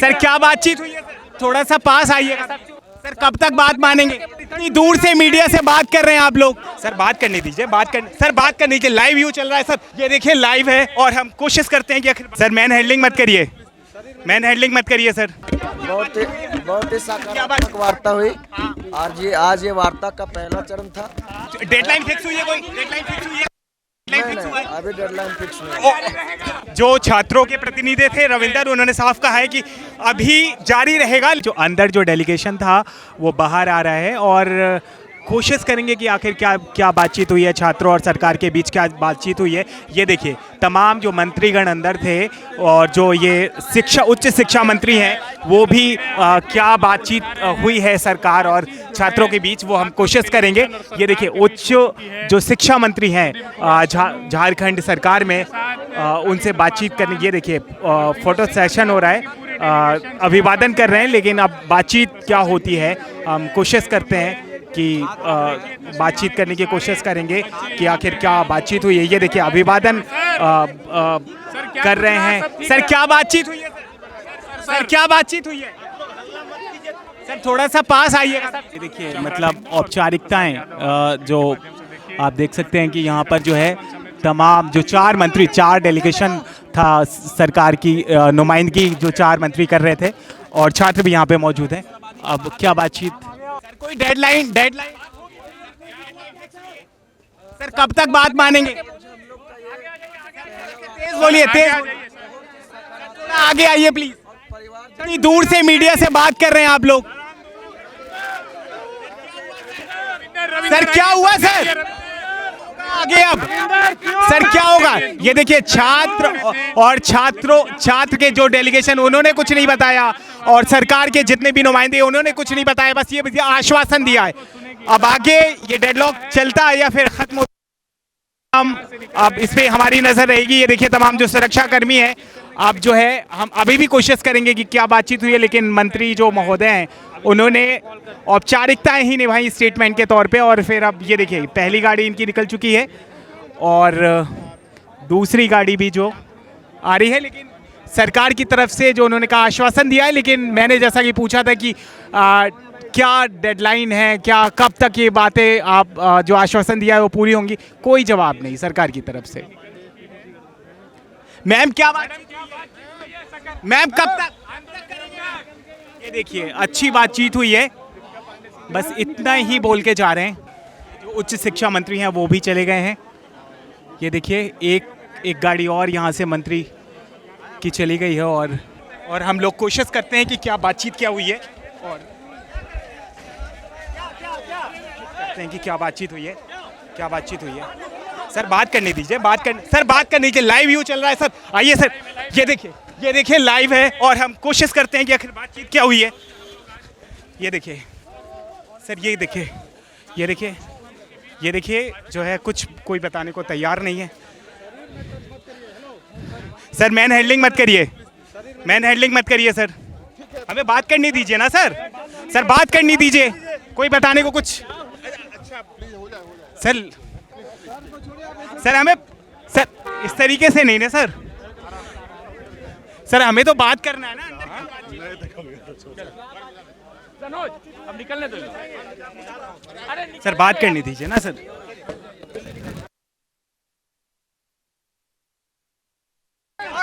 Sir क्या बातचीत हुई है सर? थोड़ा सा पास आइएगा सर। कब तक बात मानेंगे? इतनी दूर से मीडिया से बात कर रहे हैं आप लोग। सर बात करने दीजिए, सर बात करने दीजिए। लाइव व्यू चल रहा है सर, ये देखिए लाइव है और हम कोशिश करते हैं कि आखिर सर मैन हैंडलिंग मत करिए, मैन हैंडलिंग मत करिए सर। बहुत ही सकारात्मक वार्ता हुई। आज ये वार्ता का पहला चरण था। डेडलाइन फिक्स हुई है? कोई डेडलाइन फिक्स हुई है? नहीं, अभी डेडलाइन फिक्स नहीं। जो छात्रों के प्रतिनिधि थे रविंदर, उन्होंने साफ कहा है कि अभी जारी रहेगा। जो अंदर जो डेलीगेशन था वो बाहर आ रहा है और कोशिश करेंगे कि आखिर क्या क्या बातचीत हुई है छात्रों और सरकार के बीच, क्या बातचीत हुई है। ये देखिए तमाम जो मंत्रीगण अंदर थे और जो ये उच्च शिक्षा मंत्री हैं वो भी क्या बातचीत हुई है सरकार और छात्रों के बीच, वो हम कोशिश करेंगे। ये देखिए उच्च जो शिक्षा मंत्री हैं झारखंड सरकार में, उनसे बातचीत करने। ये देखिए फोटो सेशन हो रहा है, अभिवादन कर रहे हैं, लेकिन अब बातचीत क्या होती है हम कोशिश करते हैं कि बातचीत करने की कोशिश करेंगे कि आखिर क्या बातचीत हुई है। ये देखिए अभिवादन कर रहे हैं। सर क्या बातचीत हुई है? सर क्या बातचीत हुई है? सर थोड़ा सा पास आइएगा सर। देखिए मतलब औपचारिकताएं जो आप देख सकते हैं कि यहाँ पर जो है तमाम जो 4 मंत्री, 4 डेलीगेशन था सरकार की नुमाइंदगी जो 4 मंत्री कर रहे थे और छात्र भी यहाँ पे मौजूद हैं। अब क्या बातचीत? सर कोई डेडलाइन सर कब तक बात मानेंगे? तेज बोलिए, तेज थोड़ा आगे आइए प्लीज। इतनी दूर से मीडिया से बात कर रहे हैं आप लोग। सर क्या हुआ सर? आगे अब सर क्या होगा? ये देखिए छात्र के जो डेलीगेशन, उन्होंने कुछ नहीं बताया और सरकार के जितने भी नुमाइंदे उन्होंने कुछ नहीं बताया, बस ये आश्वासन दिया है। अब आगे ये डेडलॉक चलता है या फिर खत्म होता है, हम अब इस पे हमारी नजर रहेगी। ये देखिए तमाम जो सुरक्षा कर्मी है, अब जो है हम अभी भी कोशिश करेंगे कि क्या बातचीत हुई है, लेकिन मंत्री जो महोदय हैं उन्होंने औपचारिकताएं ही निभाई स्टेटमेंट के तौर पे। और फिर अब ये देखिए पहली गाड़ी इनकी निकल चुकी है और दूसरी गाड़ी भी जो आ रही है, लेकिन सरकार की तरफ से जो उन्होंने कहा आश्वासन दिया है। लेकिन मैंने जैसा कि पूछा था कि क्या डेडलाइन है, क्या कब तक ये बातें आप जो आश्वासन दिया है वो पूरी होंगी, कोई जवाब नहीं सरकार की तरफ से। मैम क्या बात, मैम कब तक? ये देखिए अच्छी बातचीत हुई है, बस इतना ही बोल के जा रहे हैं। जो उच्च शिक्षा मंत्री हैं वो भी चले गए हैं। ये देखिए एक गाड़ी और यहाँ से मंत्री की चली गई है और हम लोग कोशिश करते हैं कि क्या बातचीत क्या हुई है और करते हैं कि क्या बातचीत हुई है। सर बात करने दीजिए, सर बात करने दीजिए। लाइव व्यू चल रहा है सर, आइए सर। ये देखिए लाइव है और हम कोशिश करते हैं कि आखिर बातचीत क्या हुई है। ये देखिए सर, ये देखिए जो है कोई बताने को तैयार नहीं है। सर मैन हैंडलिंग मत करिए सर, हमें बात करनी दीजिए ना सर बात करनी दीजिए। कोई बताने को कुछ सर हमें सर इस तरीके से नहीं ना सर हमें तो बात करना है ना। अब निकलने दो सर, बात करनी दीजिए ना सर।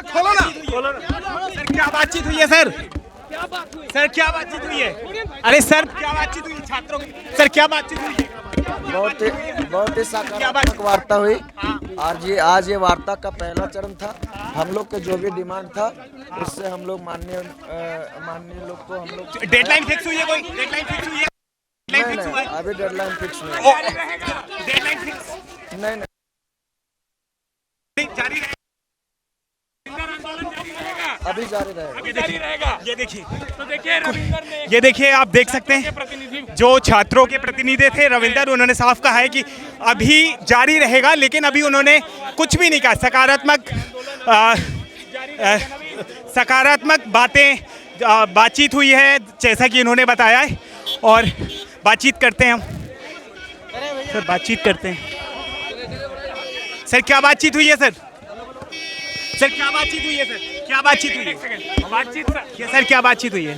खोलो ना सर, क्या बातचीत हुई है सर? क्या बातचीत हुई है? अरे सर क्या बातचीत हुई छात्रों की? सर क्या बातचीत हुई है? बहुत ही सकारात्मक वार्ता हुई। आज ये वार्ता का पहला चरण था। हम लोग का जो भी डिमांड था उससे हम लोग माननीय लोग को हम लोग डेडलाइन फिक्स हुई है? कोई डेडलाइन फिक्स हुई है? नहीं, अभी डेडलाइन फिक्स नहीं। डेडलाइन फिक्स नहीं, जारी रहेगा, अभी जारी रहेगा। ये देखिए आप देख सकते हैं जो छात्रों के प्रतिनिधि थे रविंदर, उन्होंने साफ कहा है कि अभी जारी रहेगा, लेकिन अभी उन्होंने कुछ भी नहीं कहा। सकारात्मक बातचीत हुई है जैसा कि इन्होंने बताया है और बातचीत करते हैं हम सर, बातचीत करते हैं। सर क्या बातचीत हुई है सर? क्या बातचीत हुई है सर? क्या बातचीत हुई है? ये सर क्या बातचीत हुई है?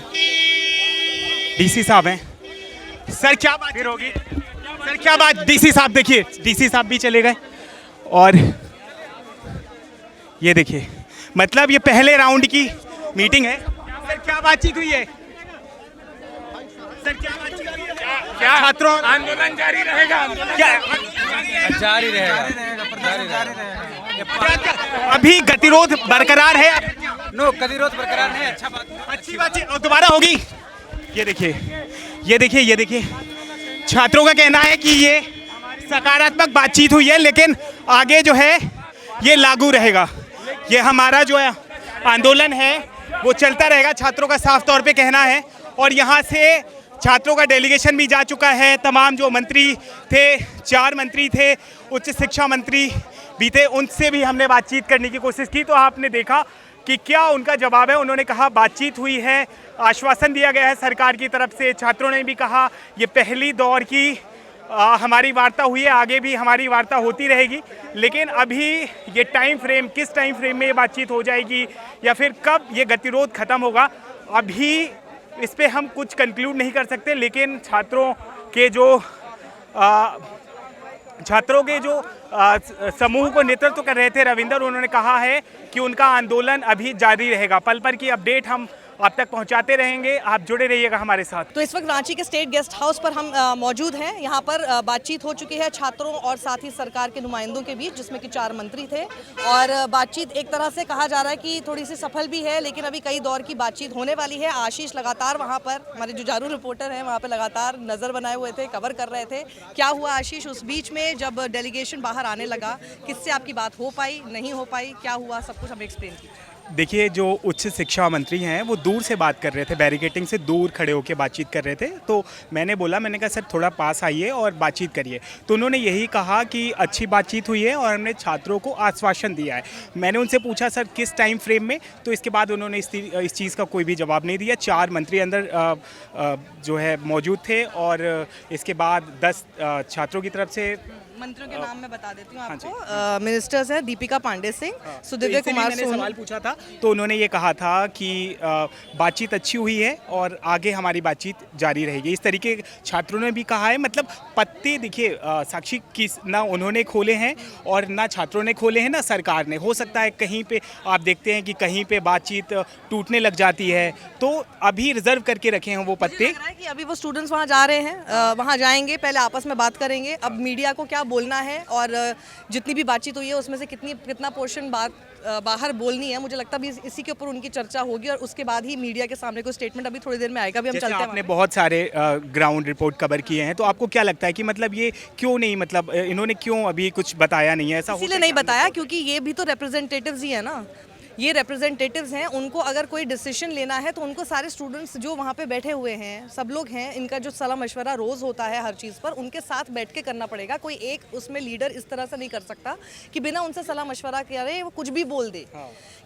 डीसी साहब हैं सर, क्या बात फिर होगी सर? क्या बात? डीसी साहब देखिए, डीसी साहब भी चले गए और ये देखिए, मतलब ये पहले राउंड की मीटिंग है। सर क्या बातचीत हुई है? सर क्या बातचीत हुई है? क्या छात्रों आंदोलन जारी रहेगा, जारी रहेगा। अभी गतिरोध बरकरार है? नो, गतिरोध बरकरार है। अच्छा बात, अच्छी बातचीत और दोबारा होगी। ये देखिए, ये देखिए, ये देखिए, छात्रों का कहना है कि ये सकारात्मक बातचीत हुई है, लेकिन आगे जो है ये लागू रहेगा। ये हमारा जो है आंदोलन है वो चलता रहेगा, छात्रों का साफ तौर पे कहना है। और यहाँ से छात्रों का डेलीगेशन भी जा चुका है। तमाम जो मंत्री थे, 4 मंत्री थे, उच्च शिक्षा मंत्री भी थे, उनसे भी हमने बातचीत करने की कोशिश की। तो आपने देखा कि क्या उनका जवाब है। उन्होंने कहा बातचीत हुई है, आश्वासन दिया गया है सरकार की तरफ से। छात्रों ने भी कहा ये पहली दौर की हमारी वार्ता हुई है, आगे भी हमारी वार्ता होती रहेगी। लेकिन अभी ये टाइम फ्रेम, किस टाइम फ्रेम में ये बातचीत हो जाएगी या फिर कब ये गतिरोध ख़त्म होगा, अभी इस पे हम कुछ कंक्लूड नहीं कर सकते। लेकिन छात्रों के जो समूह को नेतृत्व कर रहे थे रविंदर, उन्होंने कहा है कि उनका आंदोलन अभी जारी रहेगा। पल पल की अपडेट हम आप तक पहुंचाते रहेंगे, आप जुड़े रहिएगा हमारे साथ। तो इस वक्त रांची के स्टेट गेस्ट हाउस पर हम मौजूद हैं। यहाँ पर बातचीत हो चुकी है छात्रों और साथ ही सरकार के नुमाइंदों के बीच, जिसमें कि 4 मंत्री थे। और बातचीत एक तरह से कहा जा रहा है कि थोड़ी सी सफल भी है, लेकिन अभी कई दौर की बातचीत होने वाली है। आशीष लगातार वहाँ पर, हमारे जुझारू रिपोर्टर हैं, वहाँ पर लगातार नज़र बनाए हुए थे, कवर कर रहे थे। क्या हुआ आशीष उस बीच में जब डेलीगेशन बाहर आने लगा? किससे आपकी बात हो पाई, नहीं हो पाई, क्या हुआ, सब कुछ हमें एक्सप्लेन कीजिए। देखिए, जो उच्च शिक्षा मंत्री हैं वो दूर से बात कर रहे थे, बैरिकेटिंग से दूर खड़े होकर बातचीत कर रहे थे। तो मैंने कहा सर थोड़ा पास आइए और बातचीत करिए। तो उन्होंने यही कहा कि अच्छी बातचीत हुई है और हमने छात्रों को आश्वासन दिया है। मैंने उनसे पूछा सर किस टाइम फ्रेम में, तो इसके बाद उन्होंने इस चीज़ का कोई भी जवाब नहीं दिया। 4 मंत्री अंदर जो है मौजूद थे और इसके बाद 10 छात्रों की तरफ से मंत्रियों के नाम मैं बता देती हूँ आपको। मिनिस्टर्स हैं दीपिका पांडे सिंह, सुदिव्य कुमार मैंने सवाल पूछा था तो उन्होंने ये कहा था कि बातचीत अच्छी हुई है और आगे हमारी बातचीत जारी रहेगी। इस तरीके छात्रों ने भी कहा है। मतलब पत्ते देखिए साक्षी की ना उन्होंने खोले हैं और ना छात्रों ने खोले हैं ना सरकार ने। हो सकता है कहीं पे आप देखते हैं कि कहीं पे बातचीत टूटने लग जाती है, तो अभी रिजर्व करके रखे हैं वो पत्ते। लग रहा है कि अभी वो स्टूडेंट्स वहाँ जा रहे हैं, वहाँ जाएंगे, पहले आपस में बात करेंगे, अब मीडिया को क्या बोलना है और जितनी भी बातचीत हुई है उसमें से कितना पोर्शन बाहर बोलनी है, मुझे लगता है इसी के ऊपर उनकी चर्चा होगी और उसके बाद ही मीडिया के सामने कोई स्टेटमेंट अभी थोड़ी देर में आएगा। अभी हम चलते हैं। आपने बहुत सारे ग्राउंड रिपोर्ट कवर किए हैं, तो आपको क्या लगता है कि मतलब ये क्यों नहीं, मतलब इन्होंने क्यों अभी कुछ बताया नहीं है? ऐसा इसीलिए नहीं बताया क्योंकि ये भी तो रिप्रेजेंटेटिव्स ही है ना, ये रिप्रेजेंटेटिव्स हैं। उनको अगर कोई डिसीजन लेना है तो उनको सारे स्टूडेंट्स जो वहाँ पे बैठे हुए हैं, सब लोग हैं, इनका जो सलाह मशवरा रोज़ होता है हर चीज़ पर, उनके साथ बैठ के करना पड़ेगा। कोई एक उसमें लीडर इस तरह से नहीं कर सकता कि बिना उनसे सलाह मशवरा करे वो कुछ भी बोल दे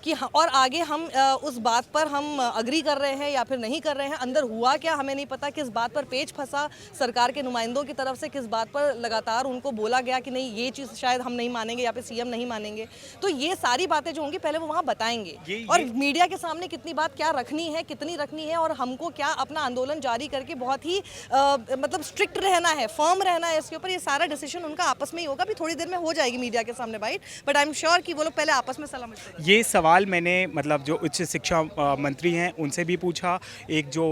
कि और आगे हम उस बात पर हम अग्री कर रहे हैं या फिर नहीं कर रहे हैं। अंदर हुआ क्या हमें नहीं पता, किस बात पर पेच फंसा सरकार के नुमाइंदों की तरफ से, किस बात पर लगातार उनको बोला गया कि नहीं ये चीज़ शायद हम नहीं मानेंगे या फिर सीएम नहीं मानेंगे। तो ये सारी बातें जो होंगी पहले वो वहाँ बताएंगे और मीडिया के सामने कितनी बात क्या रखनी है, कितनी रखनी है और हमको क्या अपना आंदोलन जारी करके बहुत ही मतलब स्ट्रिक्ट रहना है, फर्म रहना है इसके ऊपर, ये सारा डिसीजन उनका आपस में ही होगा। भी थोड़ी देर में हो जाएगी मीडिया के सामने byte, but I am sure कि वो लोग पहले आपस में सलाह मशवरा। ये सवाल मैंने मतलब जो उच्च शिक्षा मंत्री हैं उनसे भी पूछा, एक जो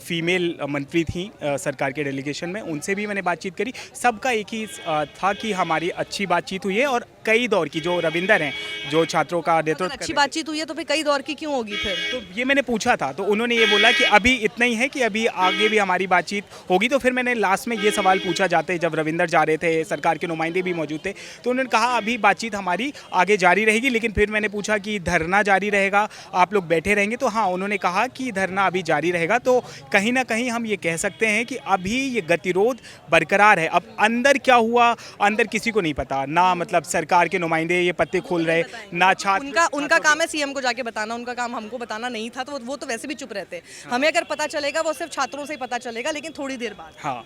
फीमेल मंत्री थी सरकार के डेलीगेशन में, उनसे भी मैंने बातचीत करी। सबका एक ही था कि हमारी अच्छी बातचीत हुई है और कई दौर की, जो रविंदर हैं जो छात्रों का नेतृत्व अच्छी बातचीत हुई है तो फिर कई दौर की क्यों होगी फिर? तो ये मैंने पूछा था, तो उन्होंने ये बोला कि अभी इतना ही है कि अभी आगे भी हमारी बातचीत होगी। तो फिर मैंने लास्ट में ये सवाल पूछा जाते जब रविंदर जा रहे थे, सरकार के नुमाइंदे भी मौजूद थे, तो उन्होंने कहा अभी बातचीत हमारी आगे जारी रहेगी। लेकिन फिर मैंने पूछा कि धरना जारी रहेगा, आप लोग बैठे रहेंगे? तो हाँ, उन्होंने कहा कि धरना अभी जारी रहेगा। तो कहीं ना कहीं हम ये कह सकते हैं कि अभी ये गतिरोध बरकरार है। अब अंदर क्या हुआ, अंदर किसी को नहीं पता, ना मतलब सरकार के नुमाइंदे ये पत्ते खोल रहे, ना छात्र। उनका काम है सीएम को जाके बताना, उनका काम हमको बताना नहीं था। तो वो तो वैसे भी चुप रहते। हमें अगर पता चलेगा वो सिर्फ छात्रों से ही पता चलेगा, लेकिन थोड़ी देर बाद। हाँ,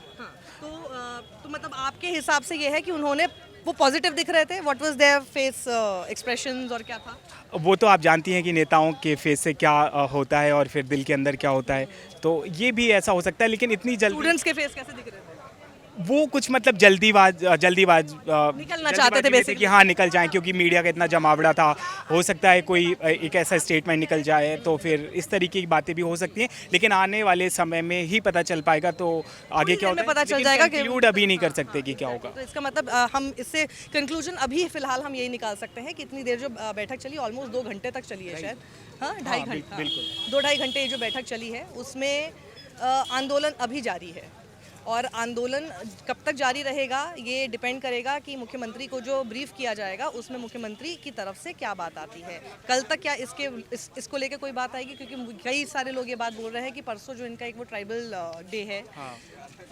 तो मतलब आपके हिसाब से ये है कि उन्होंने वो पॉजिटिव दिख रहे थे? What was their face expressions और क्या था? वो तो आप जानती हैं कि नेताओं के फेस से क्या होता है और फिर दिल के अंदर क्या होता है, तो ये भी ऐसा हो सकता है, लेकिन इतनी जल्दी स्टूडेंट्स के फेस कैसे दिख रहे थे? वो कुछ मतलब जल्दीबाज निकलना चाहते थे जल्दीबाजी में basically। कि हाँ निकल जाएं, क्योंकि मीडिया का इतना जमावड़ा था। हो सकता है कोई एक ऐसा स्टेटमेंट निकल जाए, तो फिर इस तरीके की बातें भी हो सकती हैं, लेकिन आने वाले समय में ही पता चल पाएगा, तो आगे क्या होता है पता चल जाएगा कि कंक्लूड अभी नहीं कर सकते कि क्या होगा। तो इसका मतलब हम इससे कंक्लूजन अभी फिलहाल हम यही निकाल सकते हैं कि इतनी देर जो बैठक चली, ऑलमोस्ट 2 घंटे तक चली है शायद, हाँ 2.5 घंटे, बिल्कुल। 2-2.5 घंटे जो बैठक चली है उसमें आंदोलन अभी जारी है। और आंदोलन कब तक जारी रहेगा ये डिपेंड करेगा कि मुख्यमंत्री को जो ब्रीफ किया जाएगा उसमें मुख्यमंत्री की तरफ से क्या बात आती है। कल तक क्या इसको लेकर कोई बात आएगी, क्योंकि कई सारे लोग ये बात बोल रहे हैं कि परसों जो इनका एक वो ट्राइबल डे है,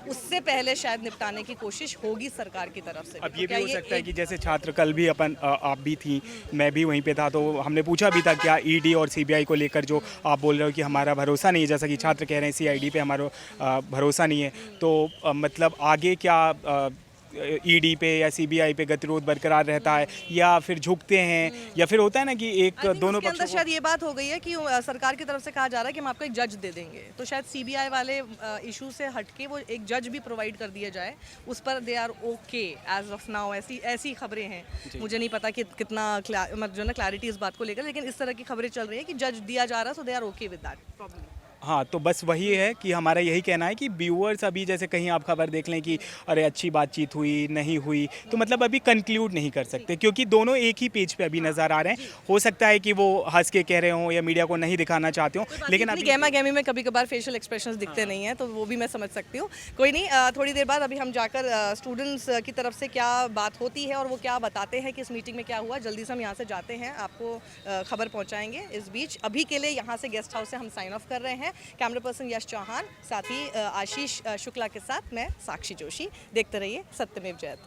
उससे पहले शायद निपटाने की कोशिश होगी सरकार की तरफ से। अब ये भी हो सकता है कि जैसे छात्र कल भी आप भी थी, मैं भी वहीं पे था, तो हमने पूछा भी था क्या ईडी और सीबीआई को लेकर जो आप बोल रहे हो कि हमारा भरोसा नहीं है, जैसा कि छात्र कह रहे हैं सीआईडी पे हमारा भरोसा नहीं है, तो मतलब आगे क्या ईडी पे या सीबीआई पे गतिरोध बरकरार रहता है, या फिर झुकते हैं, या फिर होता है ना कि एक दोनों उसके अंदर पक्षों शायद ये बात हो गई है कि सरकार की तरफ से कहा जा रहा है कि हम आपको एक जज दे देंगे, तो शायद सीबीआई वाले इशू से हटके वो एक जज भी प्रोवाइड कर दिया जाए, उस पर they are okay as of now. ऐसी खबरें हैं, मुझे नहीं पता कि कितना जो ना क्लैरिटी इस बात को लेकर, लेकिन इस तरह की खबरें चल रही है कि जज दिया जा रहा है, so they are okay with that problem. हाँ, तो बस वही है कि हमारा यही कहना है कि व्यूअर्स अभी जैसे कहीं आप खबर देख लें कि अरे अच्छी बातचीत हुई नहीं हुई, तो मतलब अभी कंक्लूड नहीं कर सकते, क्योंकि दोनों एक ही पेज पे अभी नज़र आ रहे हैं। हो सकता है कि वो हंस के कह रहे हों या मीडिया को नहीं दिखाना चाहते हों, लेकिन अभी गहमा गहमी में कभी कभार फेशियल एक्सप्रेशंस दिखते नहीं हैं, तो वो भी मैं समझ सकती हूँ। कोई नहीं, थोड़ी देर बाद अभी हम जाकर स्टूडेंट्स की तरफ से क्या बात होती है और वो क्या बताते हैं कि इस मीटिंग में क्या हुआ, जल्दी से हम यहाँ से जाते हैं, आपको खबर पहुँचाएंगे। इस बीच अभी के लिए यहाँ से गेस्ट हाउस से हम साइन ऑफ कर रहे हैं। कैमरा पर्सन यश चौहान, साथ ही आशीष शुक्ला के साथ मैं साक्षी जोशी। देखते रहिए सत्यमेव जयते।